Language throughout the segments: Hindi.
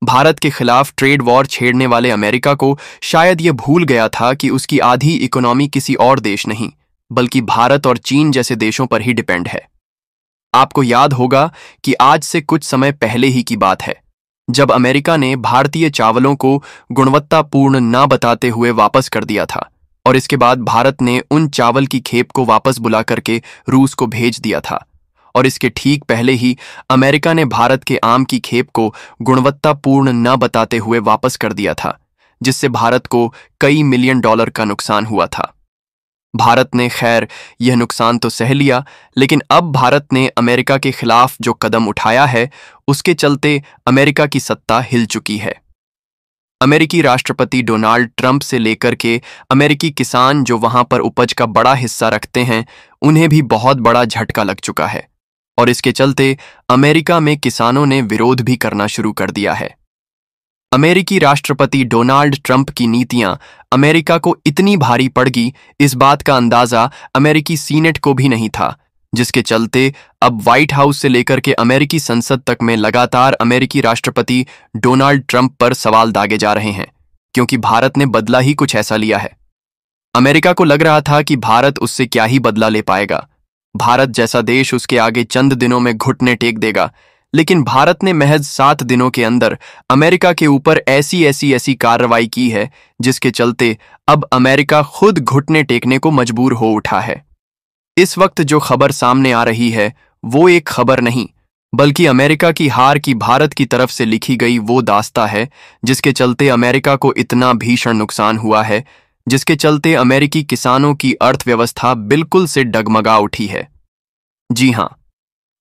भारत के खिलाफ ट्रेड वॉर छेड़ने वाले अमेरिका को शायद ये भूल गया था कि उसकी आधी इकोनॉमी किसी और देश नहीं बल्कि भारत और चीन जैसे देशों पर ही डिपेंड है। आपको याद होगा कि आज से कुछ समय पहले ही की बात है जब अमेरिका ने भारतीय चावलों को गुणवत्तापूर्ण ना बताते हुए वापस कर दिया था और इसके बाद भारत ने उन चावल की खेप को वापस बुला करके रूस को भेज दिया था। और इसके ठीक पहले ही अमेरिका ने भारत के आम की खेप को गुणवत्तापूर्ण न बताते हुए वापस कर दिया था, जिससे भारत को कई मिलियन डॉलर का नुकसान हुआ था। भारत ने खैर यह नुकसान तो सह लिया, लेकिन अब भारत ने अमेरिका के खिलाफ जो कदम उठाया है उसके चलते अमेरिका की सत्ता हिल चुकी है। अमेरिकी राष्ट्रपति डोनाल्ड ट्रंप से लेकर के अमेरिकी किसान जो वहां पर उपज का बड़ा हिस्सा रखते हैं, उन्हें भी बहुत बड़ा झटका लग चुका है और इसके चलते अमेरिका में किसानों ने विरोध भी करना शुरू कर दिया है। अमेरिकी राष्ट्रपति डोनाल्ड ट्रंप की नीतियां अमेरिका को इतनी भारी पड़ गई, इस बात का अंदाजा अमेरिकी सीनेट को भी नहीं था, जिसके चलते अब व्हाइट हाउस से लेकर के अमेरिकी संसद तक में लगातार अमेरिकी राष्ट्रपति डोनाल्ड ट्रंप पर सवाल दागे जा रहे हैं, क्योंकि भारत ने बदला ही कुछ ऐसा लिया है। अमेरिका को लग रहा था कि भारत उससे क्या ही बदला ले पाएगा, भारत जैसा देश उसके आगे चंद दिनों में घुटने टेक देगा, लेकिन भारत ने महज 7 दिनों के अंदर अमेरिका के ऊपर ऐसी कार्रवाई की है जिसके चलते अब अमेरिका खुद घुटने टेकने को मजबूर हो उठा है। इस वक्त जो खबर सामने आ रही है वो एक खबर नहीं बल्कि अमेरिका की हार की भारत की तरफ से लिखी गई वो दास्ता है, जिसके चलते अमेरिका को इतना भीषण नुकसान हुआ है, जिसके चलते अमेरिकी किसानों की अर्थव्यवस्था बिल्कुल से डगमगा उठी है। जी हां,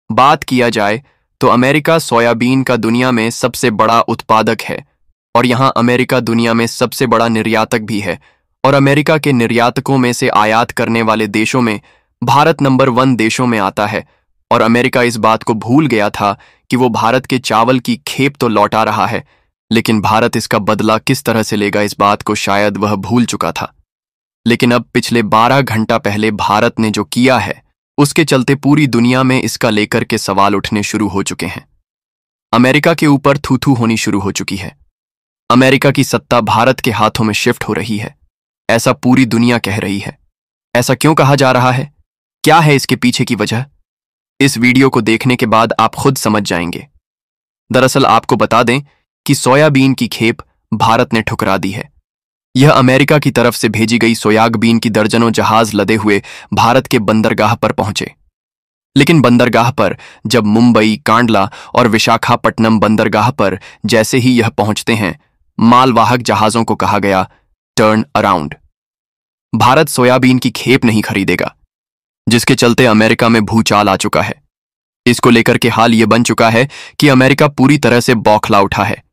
बात किया जाए तो अमेरिका सोयाबीन का दुनिया में सबसे बड़ा उत्पादक है और यहां अमेरिका दुनिया में सबसे बड़ा निर्यातक भी है और अमेरिका के निर्यातकों में से आयात करने वाले देशों में भारत नंबर 1 देशों में आता है। और अमेरिका इस बात को भूल गया था कि वो भारत के चावल की खेप तो लौटा रहा है, लेकिन भारत इसका बदला किस तरह से लेगा इस बात को शायद वह भूल चुका था। लेकिन अब पिछले 12 घंटा पहले भारत ने जो किया है उसके चलते पूरी दुनिया में इसका लेकर के सवाल उठने शुरू हो चुके हैं। अमेरिका के ऊपर थू-थू होनी शुरू हो चुकी है। अमेरिका की सत्ता भारत के हाथों में शिफ्ट हो रही है, ऐसा पूरी दुनिया कह रही है। ऐसा क्यों कहा जा रहा है, क्या है इसके पीछे की वजह, इस वीडियो को देखने के बाद आप खुद समझ जाएंगे। दरअसल आपको बता दें कि सोयाबीन की खेप भारत ने ठुकरा दी है। यह अमेरिका की तरफ से भेजी गई सोयाबीन की दर्जनों जहाज लदे हुए भारत के बंदरगाह पर पहुंचे, लेकिन बंदरगाह पर जब मुंबई, कांडला और विशाखापट्टनम बंदरगाह पर जैसे ही यह पहुंचते हैं, मालवाहक जहाजों को कहा गया टर्न अराउंड। भारत सोयाबीन की खेप नहीं खरीदेगा, जिसके चलते अमेरिका में भूचाल आ चुका है। इसको लेकर के हाल यह बन चुका है कि अमेरिका पूरी तरह से बौखला उठा है,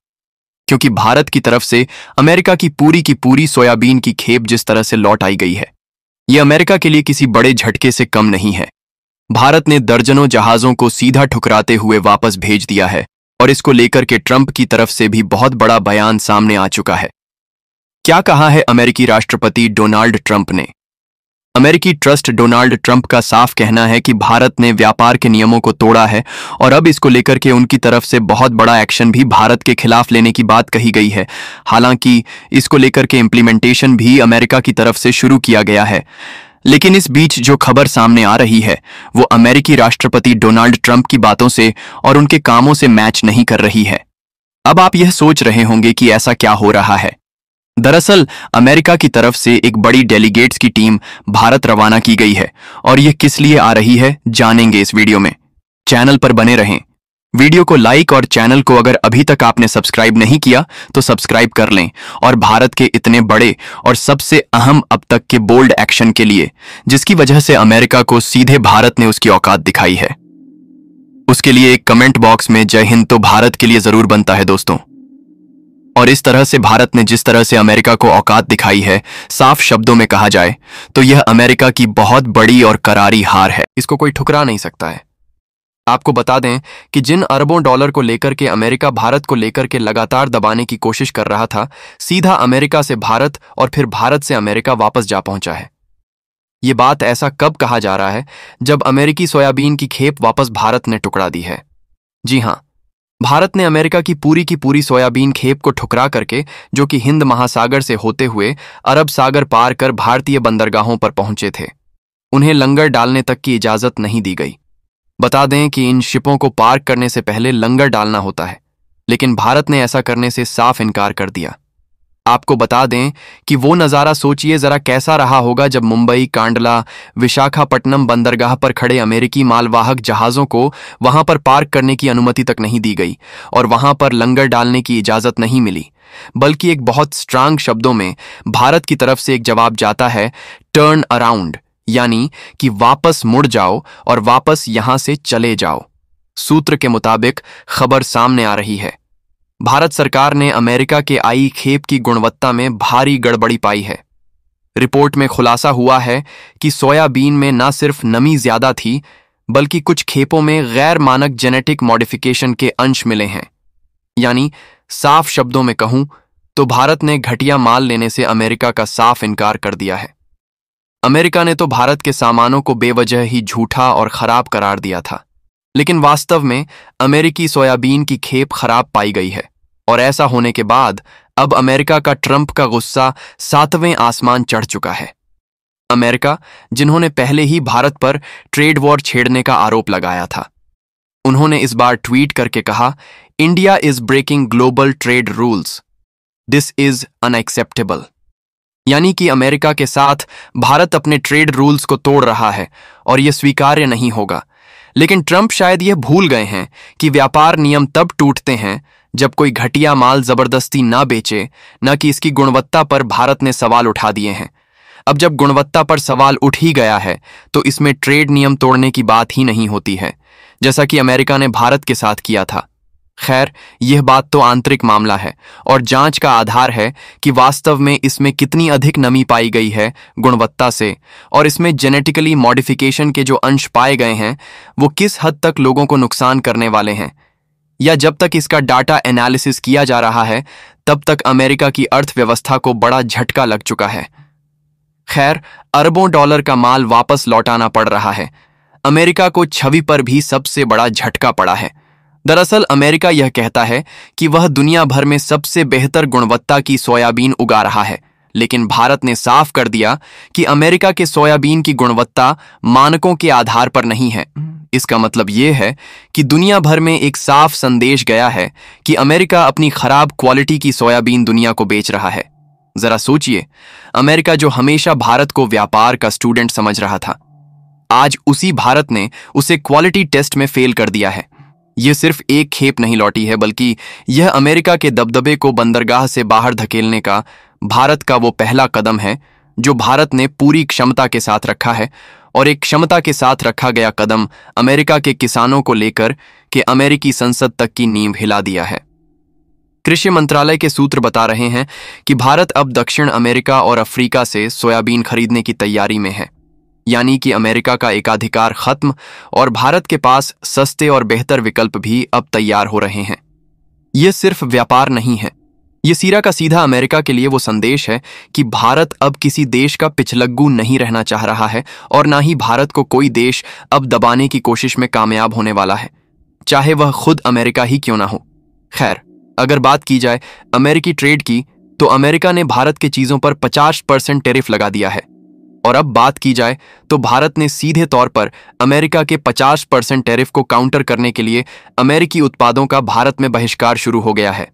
क्योंकि भारत की तरफ से अमेरिका की पूरी सोयाबीन की खेप जिस तरह से लौट आई गई है, यह अमेरिका के लिए किसी बड़े झटके से कम नहीं है। भारत ने दर्जनों जहाजों को सीधा ठुकराते हुए वापस भेज दिया है और इसको लेकर के ट्रंप की तरफ से भी बहुत बड़ा बयान सामने आ चुका है। क्या कहा है अमेरिकी राष्ट्रपति डोनाल्ड ट्रंप ने? अमेरिकी ट्रस्ट डोनाल्ड ट्रंप का साफ कहना है कि भारत ने व्यापार के नियमों को तोड़ा है और अब इसको लेकर के उनकी तरफ से बहुत बड़ा एक्शन भी भारत के खिलाफ लेने की बात कही गई है। हालांकि इसको लेकर के इम्प्लीमेंटेशन भी अमेरिका की तरफ से शुरू किया गया है, लेकिन इस बीच जो खबर सामने आ रही है वो अमेरिकी राष्ट्रपति डोनाल्ड ट्रंप की बातों से और उनके कामों से मैच नहीं कर रही है। अब आप यह सोच रहे होंगे कि ऐसा क्या हो रहा है। दरअसल अमेरिका की तरफ से एक बड़ी डेलीगेट्स की टीम भारत रवाना की गई है और यह किस लिए आ रही है जानेंगे इस वीडियो में। चैनल पर बने रहें, वीडियो को लाइक और चैनल को अगर अभी तक आपने सब्सक्राइब नहीं किया तो सब्सक्राइब कर लें और भारत के इतने बड़े और सबसे अहम अब तक के बोल्ड एक्शन के लिए, जिसकी वजह से अमेरिका को सीधे भारत ने उसकी औकात दिखाई है, उसके लिए एक कमेंट बॉक्स में जय हिंद तो भारत के लिए जरूर बनता है दोस्तों। और इस तरह से भारत ने जिस तरह से अमेरिका को औकात दिखाई है, साफ शब्दों में कहा जाए तो यह अमेरिका की बहुत बड़ी और करारी हार है, इसको कोई ठुकरा नहीं सकता है। आपको बता दें कि जिन अरबों डॉलर को लेकर के अमेरिका भारत को लेकर के लगातार दबाने की कोशिश कर रहा था, सीधा अमेरिका से भारत और फिर भारत से अमेरिका वापस जा पहुंचा है। ये बात ऐसा कब कहा जा रहा है जब अमेरिकी सोयाबीन की खेप वापस भारत ने टुकड़ा दी है। जी हां, भारत ने अमेरिका की पूरी सोयाबीन खेप को ठुकरा करके, जो कि हिंद महासागर से होते हुए अरब सागर पार कर भारतीय बंदरगाहों पर पहुंचे थे, उन्हें लंगर डालने तक की इजाजत नहीं दी गई। बता दें कि इन शिपों को पार्क करने से पहले लंगर डालना होता है, लेकिन भारत ने ऐसा करने से साफ इनकार कर दिया। आपको बता दें कि वो नज़ारा सोचिए जरा कैसा रहा होगा जब मुंबई, कांडला, विशाखापट्टनम बंदरगाह पर खड़े अमेरिकी मालवाहक जहाज़ों को वहां पर पार्क करने की अनुमति तक नहीं दी गई और वहां पर लंगर डालने की इजाज़त नहीं मिली, बल्कि एक बहुत स्ट्रांग शब्दों में भारत की तरफ से एक जवाब जाता है, टर्न अराउंड, यानी कि वापस मुड़ जाओ और वापस यहां से चले जाओ। सूत्र के मुताबिक खबर सामने आ रही है, भारत सरकार ने अमेरिका के आई खेप की गुणवत्ता में भारी गड़बड़ी पाई है। रिपोर्ट में खुलासा हुआ है कि सोयाबीन में न सिर्फ नमी ज्यादा थी, बल्कि कुछ खेपों में गैर मानक जेनेटिक मॉडिफिकेशन के अंश मिले हैं। यानी साफ शब्दों में कहूं तो भारत ने घटिया माल लेने से अमेरिका का साफ इनकार कर दिया है। अमेरिका ने तो भारत के सामानों को बेवजह ही झूठा और खराब करार दिया था, लेकिन वास्तव में अमेरिकी सोयाबीन की खेप खराब पाई गई है और ऐसा होने के बाद अब अमेरिका का ट्रंप का गुस्सा 7वें आसमान चढ़ चुका है। अमेरिका, जिन्होंने पहले ही भारत पर ट्रेड वॉर छेड़ने का आरोप लगाया था, उन्होंने इस बार ट्वीट करके कहा, India is breaking global trade rules, this is unacceptable. यानी कि अमेरिका के साथ भारत अपने ट्रेड रूल्स को तोड़ रहा है और यह स्वीकार्य नहीं होगा। लेकिन ट्रंप शायद यह भूल गए हैं कि व्यापार नियम तब टूटते हैं जब कोई घटिया माल जबरदस्ती ना बेचे, न कि इसकी गुणवत्ता पर भारत ने सवाल उठा दिए हैं। अब जब गुणवत्ता पर सवाल उठ ही गया है तो इसमें ट्रेड नियम तोड़ने की बात ही नहीं होती है, जैसा कि अमेरिका ने भारत के साथ किया था। खैर, यह बात तो आंतरिक मामला है और जांच का आधार है कि वास्तव में इसमें कितनी अधिक नमी पाई गई है गुणवत्ता से, और इसमें जेनेटिकली मॉडिफिकेशन के जो अंश पाए गए हैं वो किस हद तक लोगों को नुकसान करने वाले हैं। या जब तक इसका डाटा एनालिसिस किया जा रहा है तब तक अमेरिका की अर्थव्यवस्था को बड़ा झटका लग चुका है। खैर, अरबों डॉलर का माल वापस लौटाना पड़ रहा है। अमेरिका को छवि पर भी सबसे बड़ा झटका पड़ा है। दरअसल अमेरिका यह कहता है कि वह दुनिया भर में सबसे बेहतर गुणवत्ता की सोयाबीन उगा रहा है, लेकिन भारत ने साफ कर दिया कि अमेरिका के सोयाबीन की गुणवत्ता मानकों के आधार पर नहीं है। इसका मतलब यह है कि दुनिया भर में एक साफ संदेश गया है कि अमेरिका अपनी खराब क्वालिटी की सोयाबीन दुनिया को बेच रहा है। जरा सोचिए, अमेरिका जो हमेशा भारत को व्यापार का स्टूडेंट समझ रहा था, आज उसी भारत ने उसे क्वालिटी टेस्ट में फेल कर दिया है। यह सिर्फ एक खेप नहीं लौटी है, बल्कि यह अमेरिका के दबदबे को बंदरगाह से बाहर धकेलने का भारत का वो पहला कदम है जो भारत ने पूरी क्षमता के साथ रखा है, और एक क्षमता के साथ रखा गया कदम अमेरिका के किसानों को लेकर के अमेरिकी संसद तक की नींव हिला दिया है। कृषि मंत्रालय के सूत्र बता रहे हैं कि भारत अब दक्षिण अमेरिका और अफ्रीका से सोयाबीन खरीदने की तैयारी में है, यानी कि अमेरिका का एकाधिकार खत्म और भारत के पास सस्ते और बेहतर विकल्प भी अब तैयार हो रहे हैं। यह सिर्फ व्यापार नहीं है, ये सीधा का सीधा अमेरिका के लिए वो संदेश है कि भारत अब किसी देश का पिछलग्गू नहीं रहना चाह रहा है और ना ही भारत को कोई देश अब दबाने की कोशिश में कामयाब होने वाला है, चाहे वह खुद अमेरिका ही क्यों ना हो। खैर, अगर बात की जाए अमेरिकी ट्रेड की, तो अमेरिका ने भारत के चीजों पर 50% टैरिफ लगा दिया है, और अब बात की जाए तो भारत ने सीधे तौर पर अमेरिका के 50% टैरिफ को काउंटर करने के लिए अमेरिकी उत्पादों का भारत में बहिष्कार शुरू हो गया है।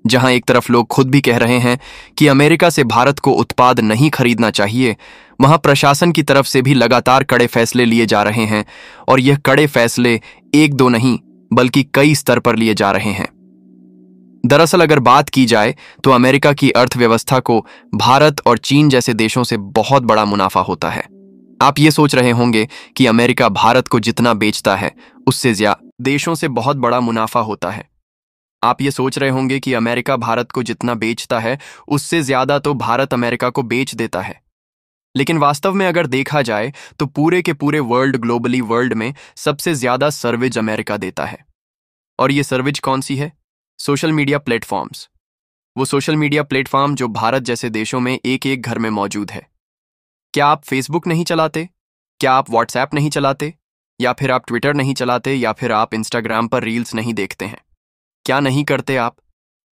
जहां एक तरफ लोग खुद भी कह रहे हैं कि अमेरिका से भारत को उत्पाद नहीं खरीदना चाहिए, वहां प्रशासन की तरफ से भी लगातार कड़े फैसले लिए जा रहे हैं, और यह कड़े फैसले एक दो नहीं बल्कि कई स्तर पर लिए जा रहे हैं। दरअसल अगर बात की जाए तो अमेरिका की अर्थव्यवस्था को भारत और चीन जैसे देशों से बहुत बड़ा मुनाफा होता है। आप ये सोच रहे होंगे कि अमेरिका भारत को जितना बेचता है उससे ज्यादा देशों से बहुत बड़ा मुनाफा होता है। आप ये सोच रहे होंगे कि अमेरिका भारत को जितना बेचता है उससे ज्यादा तो भारत अमेरिका को बेच देता है। लेकिन वास्तव में अगर देखा जाए तो पूरे के पूरे ग्लोबली वर्ल्ड में सबसे ज्यादा सर्विस अमेरिका देता है। और ये सर्विस कौन सी है? Social media platforms. वो सोशल मीडिया प्लेटफॉर्म जो भारत जैसे देशों में एक एक घर में मौजूद है। क्या आप फेसबुक नहीं चलाते? क्या आप व्हाट्सएप नहीं चलाते? या फिर आप ट्विटर नहीं चलाते? या फिर आप इंस्टाग्राम पर रील्स नहीं देखते हैं? क्या नहीं करते आप?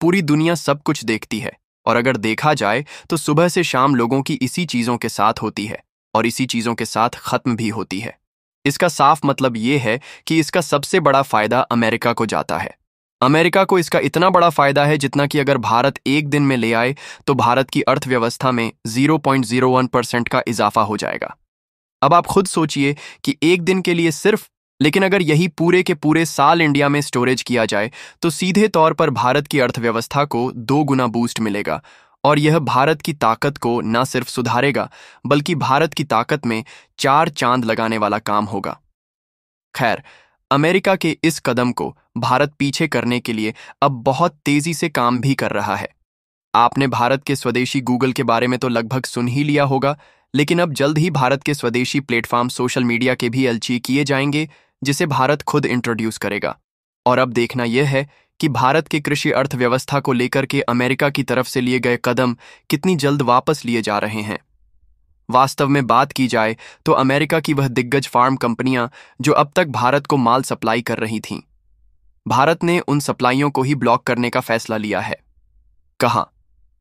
पूरी दुनिया सब कुछ देखती है, और अगर देखा जाए तो सुबह से शाम लोगों की इसी चीजों के साथ होती है और इसी चीजों के साथ खत्म भी होती है। इसका साफ मतलब ये है कि इसका सबसे बड़ा फायदा अमेरिका को जाता है। अमेरिका को इसका इतना बड़ा फायदा है जितना कि अगर भारत एक दिन में ले आए तो भारत की अर्थव्यवस्था में 0.01% का इजाफा हो जाएगा। अब आप खुद सोचिए कि एक दिन के लिए सिर्फ, लेकिन अगर यही पूरे के पूरे साल इंडिया में स्टोरेज किया जाए तो सीधे तौर पर भारत की अर्थव्यवस्था को 2 गुना बूस्ट मिलेगा, और यह भारत की ताकत को न सिर्फ सुधारेगा बल्कि भारत की ताकत में 4 चांद लगाने वाला काम होगा। खैर, अमेरिका के इस कदम को भारत पीछे करने के लिए अब बहुत तेजी से काम भी कर रहा है। आपने भारत के स्वदेशी गूगल के बारे में तो लगभग सुन ही लिया होगा, लेकिन अब जल्द ही भारत के स्वदेशी प्लेटफॉर्म सोशल मीडिया के भी लॉन्च किए जाएंगे, जिसे भारत खुद इंट्रोड्यूस करेगा। और अब देखना यह है कि भारत के कृषि अर्थव्यवस्था को लेकर के अमेरिका की तरफ से लिए गए कदम कितनी जल्द वापस लिए जा रहे हैं। वास्तव में बात की जाए तो अमेरिका की वह दिग्गज फार्म कंपनियां जो अब तक भारत को माल सप्लाई कर रही थीं, भारत ने उन सप्लाइयों को ही ब्लॉक करने का फैसला लिया है। कहाँ?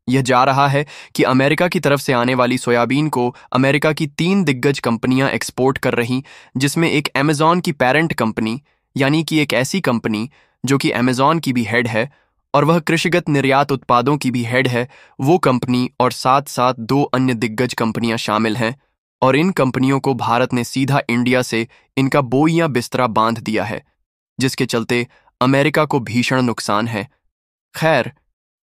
यह जा रहा है कि अमेरिका की तरफ से आने वाली सोयाबीन को अमेरिका की 3 दिग्गज कंपनियां एक्सपोर्ट कर रही, जिसमें एक अमेजॉन की पेरेंट कंपनी, यानी कि एक ऐसी कंपनी जो कि अमेजॉन की भी हेड है और वह कृषिगत निर्यात उत्पादों की भी हेड है, वो कंपनी और साथ साथ 2 अन्य दिग्गज कंपनियां शामिल हैं। और इन कंपनियों को भारत ने सीधा इंडिया से इनका बोइयां बिस्तरा बांध दिया है, जिसके चलते अमेरिका को भीषण नुकसान है। खैर,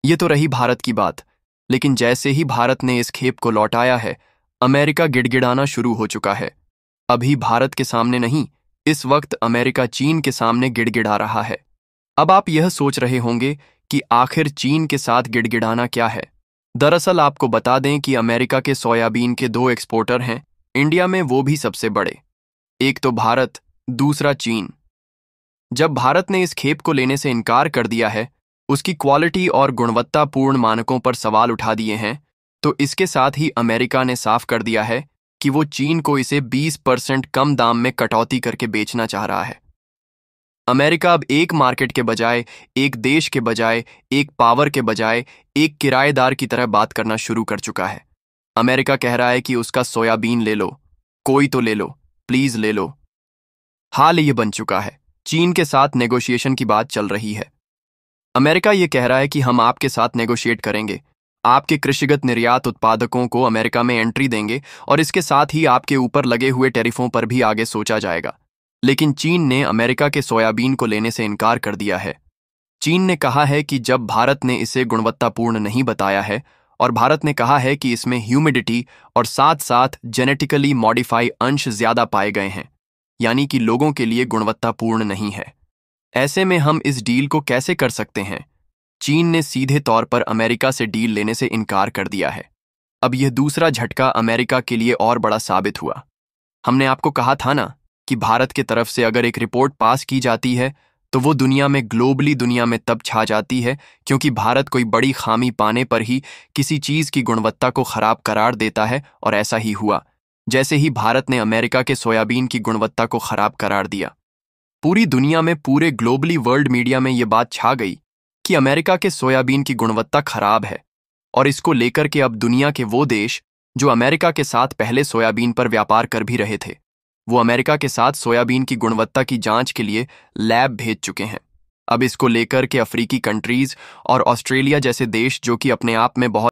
ये तो रही भारत की बात, लेकिन जैसे ही भारत ने इस खेप को लौटाया है, अमेरिका गिड़गिड़ाना शुरू हो चुका है। अभी भारत के सामने नहीं, इस वक्त अमेरिका चीन के सामने गिड़गिड़ा रहा है। अब आप यह सोच रहे होंगे कि आखिर चीन के साथ गिड़गिड़ाना क्या है। दरअसल आपको बता दें कि अमेरिका के सोयाबीन के 2 एक्सपोर्टर हैं, इंडिया में वो भी सबसे बड़े। एक तो भारत, दूसरा चीन। जब भारत ने इस खेप को लेने से इनकार कर दिया है, उसकी क्वालिटी और गुणवत्तापूर्ण मानकों पर सवाल उठा दिए हैं, तो इसके साथ ही अमेरिका ने साफ कर दिया है कि वो चीन को इसे 20% कम दाम में कटौती करके बेचना चाह रहा है। अमेरिका अब एक मार्केट के बजाय, एक देश के बजाय, एक पावर के बजाय एक किराएदार की तरह बात करना शुरू कर चुका है। अमेरिका कह रहा है कि उसका सोयाबीन ले लो, कोई तो ले लो, प्लीज ले लो। हाल ये बन चुका है, चीन के साथ नेगोशिएशन की बात चल रही है। अमेरिका ये कह रहा है कि हम आपके साथ नेगोशिएट करेंगे, आपके कृषिगत निर्यात उत्पादकों को अमेरिका में एंट्री देंगे और इसके साथ ही आपके ऊपर लगे हुए टैरिफों पर भी आगे सोचा जाएगा। लेकिन चीन ने अमेरिका के सोयाबीन को लेने से इनकार कर दिया है। चीन ने कहा है कि जब भारत ने इसे गुणवत्तापूर्ण नहीं बताया है, और भारत ने कहा है कि इसमें ह्यूमिडिटी और साथ साथ जेनेटिकली मॉडिफाई अंश ज्यादा पाए गए हैं, यानी कि लोगों के लिए गुणवत्तापूर्ण नहीं है। ऐसे में हम इस डील को कैसे कर सकते हैं? चीन ने सीधे तौर पर अमेरिका से डील लेने से इनकार कर दिया है। अब यह दूसरा झटका अमेरिका के लिए और बड़ा साबित हुआ। हमने आपको कहा था ना कि भारत के तरफ से अगर एक रिपोर्ट पास की जाती है तो वो ग्लोबली दुनिया में तब छा जाती है क्योंकि भारत कोई बड़ी खामी पाने पर ही किसी चीज की गुणवत्ता को खराब करार देता है, और ऐसा ही हुआ। जैसे ही भारत ने अमेरिका के सोयाबीन की गुणवत्ता को खराब करार दिया, पूरी दुनिया में, पूरे ग्लोबली वर्ल्ड मीडिया में ये बात छा गई कि अमेरिका के सोयाबीन की गुणवत्ता खराब है। और इसको लेकर के अब दुनिया के वो देश जो अमेरिका के साथ पहले सोयाबीन पर व्यापार कर भी रहे थे, वो अमेरिका के साथ सोयाबीन की गुणवत्ता की जांच के लिए लैब भेज चुके हैं। अब इसको लेकर के अफ्रीकी कंट्रीज और ऑस्ट्रेलिया जैसे देश, जो कि अपने आप में बहुत